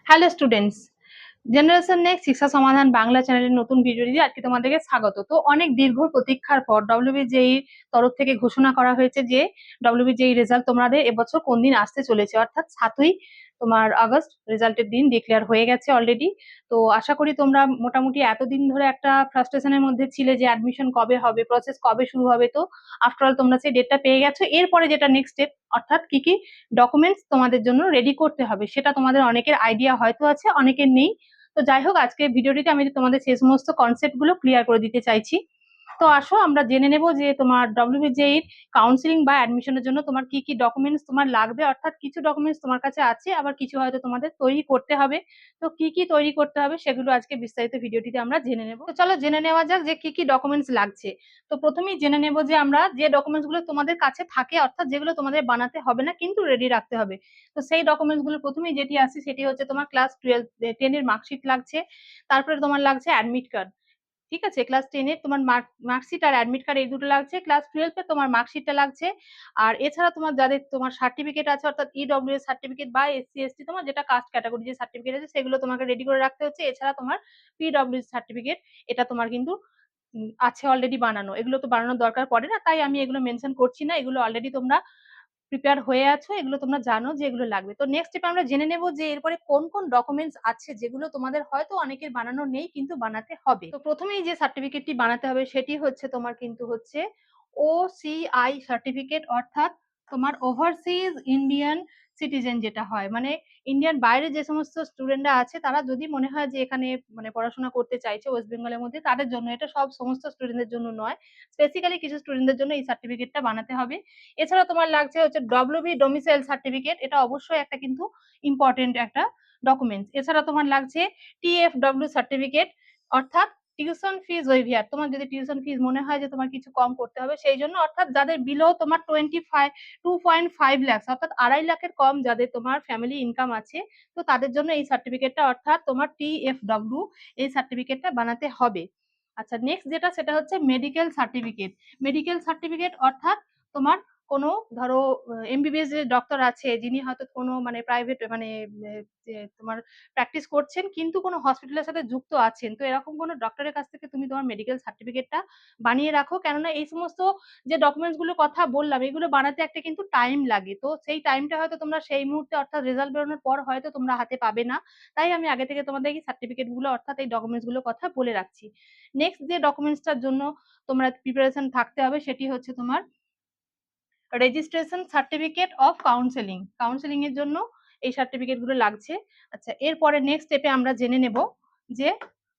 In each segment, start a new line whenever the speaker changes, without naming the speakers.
Hello students, generation next শিক্ষা সমাধান বাংলা চ্যানেলের নতুন ভিডিও দিয়ে আজকে তোমাদেরকে স্বাগত। তো অনেক দীর্ঘ প্রতীক্ষার পর ডব্লিউবিজেই তরফ থেকে ঘোষণা করা হয়েছে যে ডব্লিউবিজেই রেজাল্ট তোমাদের এবছর কোন দিন আসতে চলেছে, অর্থাৎ 7ই তোমার আগস্ট রেজাল্টের দিন ডিক্লেয়ার হয়ে গেছে অলরেডি। তো আশা করি তোমরা মোটামুটি এতদিন ধরে একটা ফ্রাস্ট্রেশনের মধ্যে ছিলে যে অ্যাডমিশন কবে হবে, প্রসেস কবে শুরু হবে। তো আফটার অল তোমরা সেই ডেটটা পেয়ে গেছো। এরপরে যেটা নেক্সট স্টেপ, অর্থাৎ কি কি ডকুমেন্টস তোমাদের জন্য রেডি করতে হবে সেটা তোমাদের অনেকের আইডিয়া হয়তো আছে, অনেকের নেই। তো যাই হোক, আজকে ভিডিওটিতে আমি তোমাদের সেই সমস্ত কনসেপ্ট গুলো ক্লিয়ার করে দিতে চাইছি। তো আসো আমরা জেনে নেব যে তোমার ডব্লিউবিজেই কাউন্সিলিং বা অ্যাডমিশনের জন্য তোমার কি কি ডকুমেন্টস তোমার লাগবে, অর্থাৎ কিছু ডকুমেন্টস তোমার কাছে আছে, আবার কিছু হয়তো তোমাদের তৈরি করতে হবে। তো কি কি তৈরি করতে হবে সেগুলো আজকে বিস্তারিত ভিডিওটিতে আমরা জেনে নেব। তো চলো জেনে নেওয়া যাক যে কি কি ডকুমেন্টস লাগছে। তো প্রথমেই জেনে নেব যে আমরা যে ডকুমেন্টস গুলো তোমাদের কাছে থাকে, অর্থাৎ যেগুলো তোমাদের বানাতে হবে না কিন্তু রেডি রাখতে হবে। তো সেই ডকুমেন্টস গুলো প্রথমেই যেটি আছে সেটি হচ্ছে তোমার ক্লাস 10 এর মার্কশিট লাগছে। তারপরে তোমার লাগছে অ্যাডমিট কার্ড। ঠিক আছে, ক্লাস 10 এর তোমার মার্কশিট আর অ্যাডমিট কার্ড এই দুটো লাগছে। ক্লাস 12 এ তোমার মার্কশিটটা লাগছে। আর এছাড়া তোমার যাদের তোমার সার্টিফিকেট আছে, অর্থাৎ ইডব্লিউএস সার্টিফিকেট বা এসসি এসটি তোমার যেটা কাস্ট ক্যাটাগরি যে সার্টিফিকেট আছে সেগুলো তোমাকে রেডি করে রাখতে হচ্ছে। এছাড়া তোমার পিডব্লিউএস সার্টিফিকেট, এটা তোমার কিন্তু আছে অলরেডি বানানো। এগুলো তো বানানোর দরকার পড়ে না, তাই আমি এগুলো মেনশন করছি না। এগুলো অলরেডি তোমরা প্রিপেয়ার হয়ে আছো, এগুলো তোমরা জানো যে এগুলো লাগবে। তো নেক্সট স্টেপে আমরা জেনে নেব যে এরপরে কোন কোন ডকুমেন্টস আছে যেগুলো তোমাদের হয়তো অনেকের বানানো নেই কিন্তু বানাতে হবে। তো প্রথমেই যে সার্টিফিকেটটি বানাতে হবে সেটি হচ্ছে তোমার কিন্তু হচ্ছে ওসিআই সার্টিফিকেট, অর্থাৎ তোমার ওভারসিজ ইন্ডিয়ান সিটিজেন যেটা হয়, মানে ইন্ডিয়ান বাইরে যে সমস্ত স্টুডেন্টরা আছে তারা যদি মনে হয় যে এখানে মানে পড়াশোনা করতে চাইছে ওয়েস্ট বেঙ্গলের মধ্যে, তাদের জন্য। এটা সব সমস্ত স্টুডেন্টদের জন্য নয়, স্পেসিক্যালি কিছু স্টুডেন্টদের জন্য এই সার্টিফিকেটটা বানাতে হবে। এছাড়া তোমার লাগছে হচ্ছে ডব্লিউবি ডোমিসাইল সার্টিফিকেট, এটা অবশ্যই একটা কিন্তু ইম্পর্টেন্ট একটা ডকুমেন্টস। এছাড়া তোমার লাগছে টিএফডব্লিউ সার্টিফিকেট, অর্থাৎ টিউশন ফিজ ওয়েভিয়ার। তোমার যদি টিউশন ফিজ মনে হয় যে তোমার কিছু কম করতে হবে সেই জন্য, অর্থাৎ যাদের বিলো তোমার 2.5 লাখ, অর্থাৎ 2.5 লাখের কম যাদের তোমার ফ্যামিলি ইনকাম আছে, তো তাদের জন্য এই সার্টিফিকেটটা, অর্থাৎ তোমার টিএফডব্লিউ এই সার্টিফিকেটটা বানাতে হবে। আচ্ছা, নেক্সট যেটা সেটা হচ্ছে মেডিকেল সার্টিফিকেট। মেডিকেল সার্টিফিকেট অর্থাৎ তোমার কোনো ধরো এমবিবিএস যে ডক্টর আছে যিনি হয়তো কোনো মানে প্রাইভেট মানে তোমার প্র্যাকটিস করছেন কিন্তু কোনো হসপিটালের সাথে যুক্ত আছেন, তো এরকম কোনো ডক্টরের কাছ থেকে তুমি তোমার মেডিকেল সার্টিফিকেটটা বানিয়ে রাখো। কেননা এই সমস্ত যে ডকুমেন্টস গুলোর কথা বললাম এগুলো বানাতে একটা কিন্তু টাইম লাগে। তো সেই টাইমটা হয়তো তোমরা সেই মুহূর্তে, অর্থাৎ রেজাল্ট বেরোনোর পর হয়তো তোমরা হাতে পাবে না। তাই আমি আগে থেকে তোমাদের এই সার্টিফিকেট গুলো, অর্থাৎ এই ডকুমেন্টস গুলোর কথা বলে রাখছি। নেক্সট যে ডকুমেন্টসটার জন্য তোমরা প্রিপারেশন থাকতে হবে সেটি হচ্ছে তোমার registration certificate of counselling. Counselling এর জন্য এই সার্টিফিকেট গুলো লাগছে। আচ্ছা, এরপরে নেক্সট স্টেপে আমরা জেনে নেব যে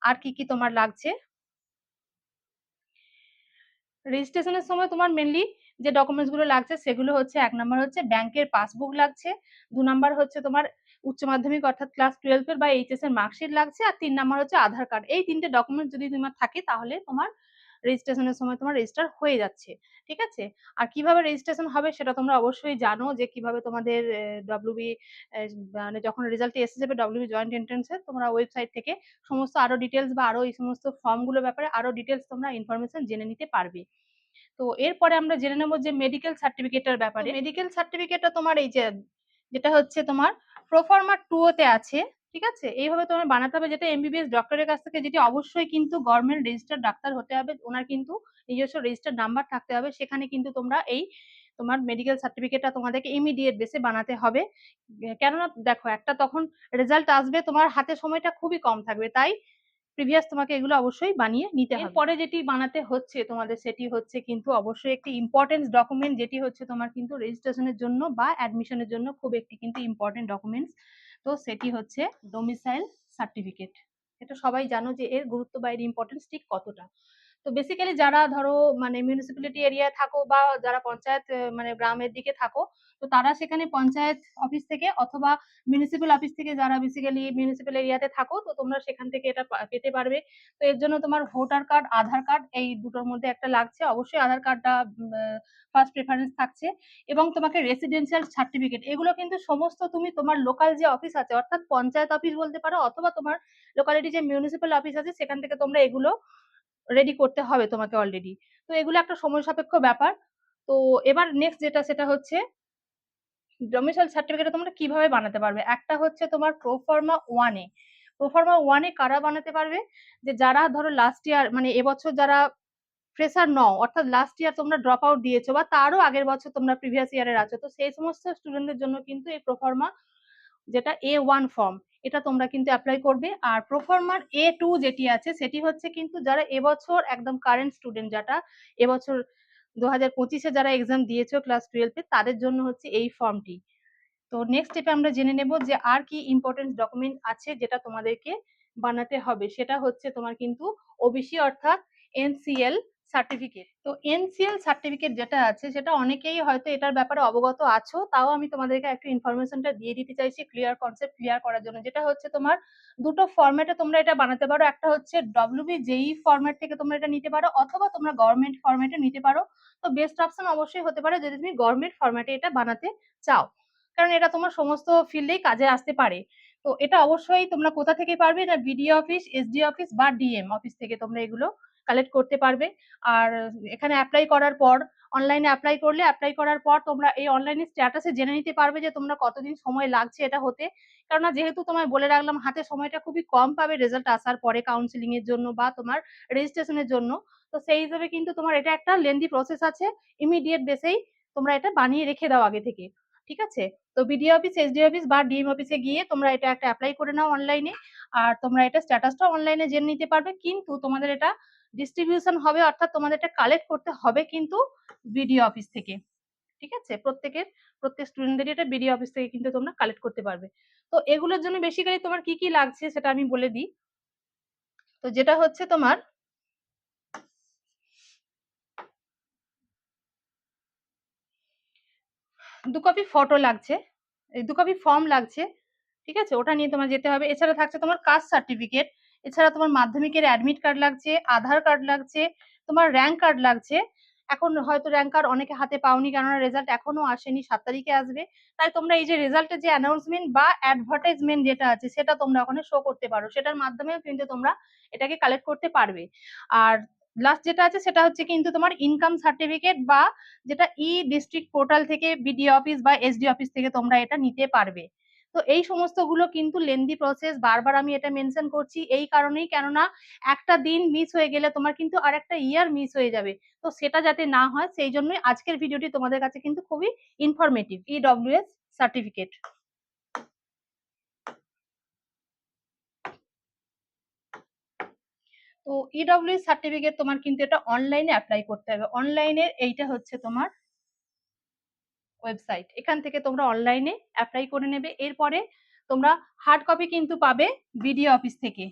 আর কি কি তোমার লাগছে। রেজিস্ট্রেশনের সময় তোমার মেনলি যে ডকুমেন্টস গুলো লাগছে সেগুলো হচ্ছে, 1 নম্বর হচ্ছে ব্যাংকের পাসবুক লাগছে, 2 নম্বর হচ্ছে তোমার উচ্চ মাধ্যমিক অর্থাৎ ক্লাস 12 এর বা এইচএস এর মার্কশিট লাগছে, আর 3 নম্বর হচ্ছে আধার কার্ড। এই 3টে ডকুমেন্ট যদি তোমার থাকে তাহলে তোমার রেজিস্ট্রেশনের সময় তোমার রেজিস্টার হয়ে যাচ্ছে। ঠিক আছে, আর কিভাবে রেজিস্ট্রেশন হবে সেটা তোমরা অবশ্যই জানো যে কিভাবে তোমাদের ডব্লিউবি মানে যখন রেজাল্ট এসে যাবে ডব্লিউবি জয়েন্ট এন্ট্রান্সে, তোমরা ওয়েবসাইট থেকে সমস্ত আরো ডিটেলস বা আরো এই সমস্ত ফর্ম গুলোর ব্যাপারে আরো ডিটেলস তোমরা ইনফরমেশন জেনে নিতে পারবে। তো এরপরে আমরা জেনে নেবো যে মেডিকেল সার্টিফিকেটের ব্যাপারে। মেডিকেল সার্টিফিকেটটা তোমার এই যে যেটা হচ্ছে তোমার প্রোফার্মা 2 তে আছে। ঠিক আছে, এইভাবে তোমার বানাতে হবে, যেটা এমবিবিএস ডক্টরের কাছ থেকে, যেটি অবশ্যই কিন্তু গভর্নমেন্ট রেজিস্টার্ড ডাক্তার হতে হবে, ওনার কিন্তু নিজস্ব রেজিস্টার্ড নাম্বার থাকতে হবে। সেখানে কিন্তু তোমরা এই তোমার মেডিকেল সার্টিফিকেটটা তোমাদেরকে ইমিডিয়েট বেসে বানাতে হবে। কেননা দেখো, একটা তখন রেজাল্ট আসবে, তোমার হাতে সময়টা খুবই কম থাকবে, তাই প্রিভিয়াস তোমাকে এগুলো অবশ্যই বানিয়ে নিতে হবে। এরপরে যেটি বানাতে হচ্ছে তোমাদের সেটি হচ্ছে কিন্তু অবশ্যই একটি ইম্পর্টেন্ট ডকুমেন্ট, যেটি হচ্ছে তোমার কিন্তু রেজিস্ট্রেশনের জন্য বা অ্যাডমিশনের জন্য খুব একটি কিন্তু ইম্পর্টেন্ট ডকুমেন্টস। তো সেটি হচ্ছে ডোমিসাইল সার্টিফিকেট। এটা সবাই জানো যে এর গুরুত্ব বা এর ইম্পর্টেন্স ঠিক কতটা। তো বেসিক্যালি যারা ধরো মানে মিউনিসিপ্যালিটি এরিয়ায় থাকো বা যারা পঞ্চায়েত মানে গ্রামের দিকে থাকো, তো তারা সেখানে পঞ্চায়েত অফিস থেকে অথবা মিউনিসিপ্যাল অফিস থেকে, যারা বেসিক্যালি মিউনিসিপ্যাল এরিয়াতে থাকো তো তোমরা সেখান থেকে এটা পেতে পারবে। তো এর জন্য তোমার ভোটার কার্ড, আধার কার্ড, এই দুটোর মধ্যে একটা লাগছে। অবশ্যই আধার কার্ডটা ফার্স্ট প্রেফারেন্স থাকছে। এবং তোমাকে রেসিডেন্সিয়াল সার্টিফিকেট, এগুলো কিন্তু সমস্ত তুমি তোমার লোকাল যে অফিস আছে, অর্থাৎ পঞ্চায়েত অফিস বলতে পারো অথবা তোমার লোকালিটি যে মিউনিসিপ্যাল অফিস আছে সেখান থেকে তোমরা এগুলো রেডি করতে হবে তোমাকে অলরেডি। তো এগুলো একটা সময় সাপেক্ষ ব্যাপার। তো এবার নেক্সট যেটা সেটা হচ্ছে ডোমিসাইল সার্টিফিকেট তোমরা কিভাবে বানাতে পারবে, একটা হচ্ছে তোমার প্রোফার্মা 1-এ। প্রোফার্মা 1-এ কারা বানাতে পারবে, যে যারা ধরো লাস্ট ইয়ার মানে এবছর যারা ফ্রেশার নও, অর্থাৎ লাস্ট ইয়ার তোমরা ড্রপ আউট দিয়েছো বা তারও আগের বছর তোমরা প্রিভিয়াস ইয়ারের আছো, তো সেই সমস্ত স্টুডেন্টদের জন্য কিন্তু এই প্রোফার্মা যেটা A1 ফর্ম, এটা তোমরা কিন্তু অ্যাপ্লাই করবে। আর প্রোফার্মার A2 যেটি আছে সেটি হচ্ছে কিন্তু যারা এবছর একদম কারেন্ট স্টুডেন্ট, যেটা এবছর 2025-এ যারা এক্সাম দিয়েছো ক্লাস 12-এ, তাদের জন্য হচ্ছে এই ফর্মটি। তো নেক্সট স্টেপে আমরা জেনে নেব যে আর কি ইম্পর্টেন্ট ডকুমেন্ট আছে যেটা তোমাদেরকে বানাতে হবে। সেটা হচ্ছে তোমার কিন্তু ওবিসি অর্থাৎ এনসিএল সার্টিফিকেট। তো এনসিএল সার্টিফিকেট যেটা আছে সেটা অনেকেই হয়তো এটার ব্যাপারে অবগত আছো, তাও আমি তোমাদেরকে একটু ইনফরমেশনটা দিয়ে দিতে চাইছি ক্লিয়ার কনসেপ্ট ক্লিয়ার করার জন্য। যেটা হচ্ছে তোমার দুটো ফরম্যাটে তোমরা এটা বানাতে পারো, একটা হচ্ছে WBJEE ফরম্যাট থেকে তোমরা এটা নিতে পারো, অথবা তোমরা গভর্নমেন্ট ফরম্যাটে নিতে পারো। তো বেস্ট অপশন অবশ্যই হতে পারে যদি তুমি গভর্নমেন্ট ফরম্যাটে এটা বানাতে চাও, কারণ এটা তোমার সমস্ত ফিল্ডেই কাজে আসতে পারে। তো এটা অবশ্যই তোমরা কোথা থেকে পারবে, না বিডিও অফিস, এসডি অফিস বা ডিএম অফিস থেকে তোমরা এগুলো কালেক্ট করতে পারবে। আর এখানে অ্যাপ্লাই করার পর, অনলাইনে অ্যাপ্লাই করলে অ্যাপ্লাই করার পর তোমরা এই অনলাইনে স্ট্যাটাসে জেনে নিতে পারবে যে তোমরা কতদিন সময় লাগছে এটা হতে। কেননা যেহেতু তোমায় বলে রাখলাম হাতে সময়টা খুবই কম পাবে রেজাল্ট আসার পরে কাউন্সিলিং এর জন্য বা তোমার রেজিস্ট্রেশনের জন্য, তো সেই হিসেবে কিন্তু তোমার এটা একটা লেন্দি প্রসেস আছে। ইমিডিয়েট বেসেই তোমরা এটা বানিয়ে রেখে দাও আগে থেকে, ঠিক আছে? তো বিডিও অফিস, এসডি অফিস বা ডিএম অফিসে গিয়ে তোমরা এটা একটা অ্যাপ্লাই করে নাও অনলাইনে। আর তোমরা এটা স্ট্যাটাসটা অনলাইনে জেনে নিতে পারবে, কিন্তু তোমাদের এটা ডিস্ট্রিবিউশন হবে, অর্থাৎ তোমাদের এটা কালেক্ট করতে হবে কিন্তু বিডিও অফিস থেকে, ঠিক আছে? প্রত্যেক স্টুডেন্টদেরই এটা বিডিও অফিস থেকে কিন্তু তোমরা কালেক্ট করতে পারবে। তো এগুলোর জন্য বেসিক্যালি তোমার কি কি লাগছে সেটা আমি বলে দিই। তো যেটা হচ্ছে তোমার 2 কপি ফটো লাগছে, 2 কপি ফর্ম লাগছে, ঠিক আছে? ওটা নিয়ে তোমার যেতে হবে। এছাড়া থাকছে তোমার কাস্ট সার্টিফিকেট, এছাড়া তোমার মাধ্যমিকের অ্যাডমিট কার্ড লাগছে, আধার কার্ড লাগছে, তোমার র‍্যাঙ্ক কার্ড লাগছে। এখন হয়তো র‍্যাঙ্ক কার্ড অনেকে হাতে পাওনি, কেননা রেজাল্ট এখনো আসেনি, 7 তারিখে আসবে। তাই তোমরা এই যে রেজাল্টের যে অ্যানাউন্সমেন্ট বা অ্যাডভার্টাইজমেন্ট যেটা আছে সেটা তোমরা ওখানে শো করতে পারো, সেটার মাধ্যমেও কিন্তু তোমরা এটাকে কালেক্ট করতে পারবে। আর লাস্ট যেটা আছে সেটা হচ্ছে কিন্তু তোমার ইনকাম সার্টিফিকেট, বা যেটা ডিস্ট্রিক্ট পোর্টাল থেকে বিডিও অফিস বা এসডি অফিস থেকে তোমরা এটা নিতে পারবে। তো এই সমস্তগুলো কিন্তু লেন্দি প্রসেস, বারবার আমি এটা মেনশন করছি এই কারণেই, কেননা একটা দিন মিস হয়ে গেলে তোমার কিন্তু আর একটা ইয়ার মিস হয়ে যাবে। তো সেটা যাতে না হয় সেই জন্যই আজকের ভিডিওটি তোমাদের কাছে কিন্তু খুবই ইনফরমেটিভ। ইডব্লিউএস সার্টিফিকেট, তো ইডব্লিউএস সার্টিফিকেট তোমার কিন্তু এটা অনলাইনে অ্যাপ্লাই করতে হবে। অনলাইনের এইটা হচ্ছে তোমার ওয়েবসাইট, এখান থেকে তোমরা অনলাইনে অ্যাপ্লাই করে নেবে। এরপরে তোমরা হার্ড কপি কিন্তু পাবে বিডিও অফিস থেকে।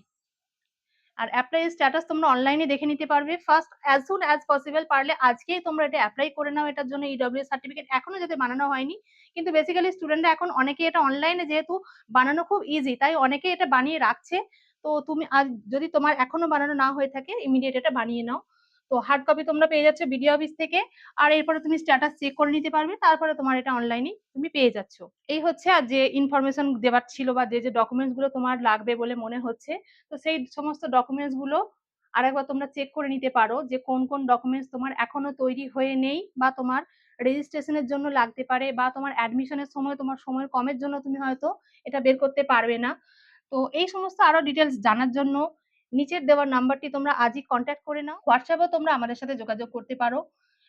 আর অ্যাপ্লাই স্ট্যাটাস তোমরা অনলাইনে দেখে নিতে পারবে। First as soon as possible, পারলে আজকেই তোমরা এটা অ্যাপ্লাই করে নাও এটার জন্য। ইডব্লিউএস সার্টিফিকেট এখনো যদি বানানো হয়নি, কিন্তু বেসিক্যালি স্টুডেন্টরা এখন অনেকে এটা অনলাইনে যেহেতু বানানো খুব ইজি, তাই অনেকেই এটা বানিয়ে রাখছে। তো তুমি আজ যদি তোমার এখনো বানানো না হয়ে থাকে, ইমিডিয়েট এটা বানিয়ে নাও। তো হার্ড কপি তোমরা পেয়ে যাচ্ছ বিডিও অফিস থেকে, আর এরপরে তুমি স্ট্যাটাস চেক করে নিতে পারবে, তারপরে তোমার এটা অনলাইনে তুমি পেয়ে যাচ্ছ। এই হচ্ছে আর যে ইনফরমেশন দেওয়ার ছিল, বা যে ডকুমেন্টস গুলো তোমার লাগবে বলে মনে হচ্ছে, তো সেই সমস্ত ডকুমেন্টস গুলো আরেকবার তোমরা চেক করে নিতে পারো যে কোন কোন ডকুমেন্টস তোমার এখনো তৈরি হয়ে নেই, বা তোমার রেজিস্ট্রেশনের জন্য লাগতে পারে, বা তোমার অ্যাডমিশনের সময় তোমার সময় কমের জন্য তুমি হয়তো এটা বের করতে পারবে না। তো এই সমস্ত আরো ডিটেলস জানার জন্য নিচের দেওয়ার নাম্বারটি তোমরা আজই কন্ট্যাক্ট করে নাও। হোয়াটসঅ্যাপেও তোমরা আমাদের সাথে যোগাযোগ করতে পারো।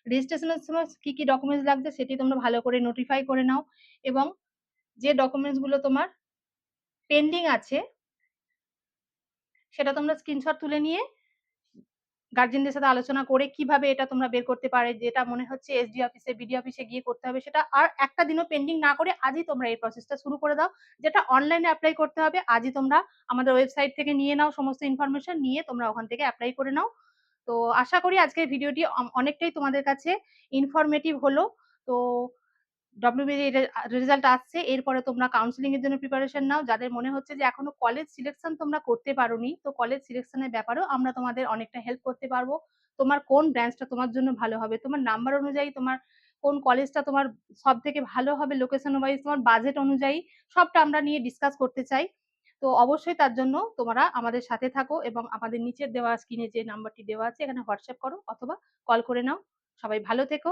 রেজিস্ট্রেশনের সময় কি কি ডকুমেন্টস লাগছে সেটি তোমরা ভালো করে নোটিফাই করে নাও, এবং যে ডকুমেন্টস গুলো তোমার পেন্ডিং আছে সেটা তোমরা স্ক্রিনশট তুলে নিয়ে গার্জেনদের সাথে আলোচনা করে কিভাবে এটা তোমরা বের করতে পারে, যেটা মনে হচ্ছে এসডি অফিসে বিডি অফিসে গিয়ে করতে হবে, সেটা আর একটা দিনও পেন্ডিং না করে আজই তোমরা এই প্রসেসটা শুরু করে দাও। যেটা অনলাইনে অ্যাপ্লাই করতে হবে আজই তোমরা আমাদের ওয়েবসাইট থেকে নিয়ে নাও, সমস্ত ইনফরমেশন নিয়ে তোমরা ওখান থেকে অ্যাপ্লাই করে নাও। তো আশা করি আজকের ভিডিওটি অনেকটাই তোমাদের কাছে ইনফরমেটিভ হলো। তো ডব্লিউবিডি রেজাল্ট আসছে, এরপরে তোমরা কাউন্সিলিং এর জন্য প্রিপারেশন নাও। যাদের মনে হচ্ছে যে এখনো কলেজ সিলেকশন তোমরা করতে পারোনি, তো কলেজ সিলেকশনের ব্যাপারেও আমরা তোমাদের অনেকটা হেল্প করতে পারবো। তোমার কোন ব্রাঞ্চটা তোমার জন্য ভালো হবে, তোমার নাম্বার অনুযায়ী তোমার কোন কলেজটা তোমার সব থেকে ভালো হবে, লোকেশন ওয়াইজ তোমার বাজেট অনুযায়ী, সবটা আমরা নিয়ে ডিসকাস করতে চাই। তো অবশ্যই তার জন্য তোমরা আমাদের সাথে থাকো, এবং আমাদের নিচের দেওয়া স্ক্রিনে যে নাম্বারটি দেওয়া আছে এখানে হোয়াটসঅ্যাপ করো অথবা কল করে নাও। সবাই ভালো থেকো।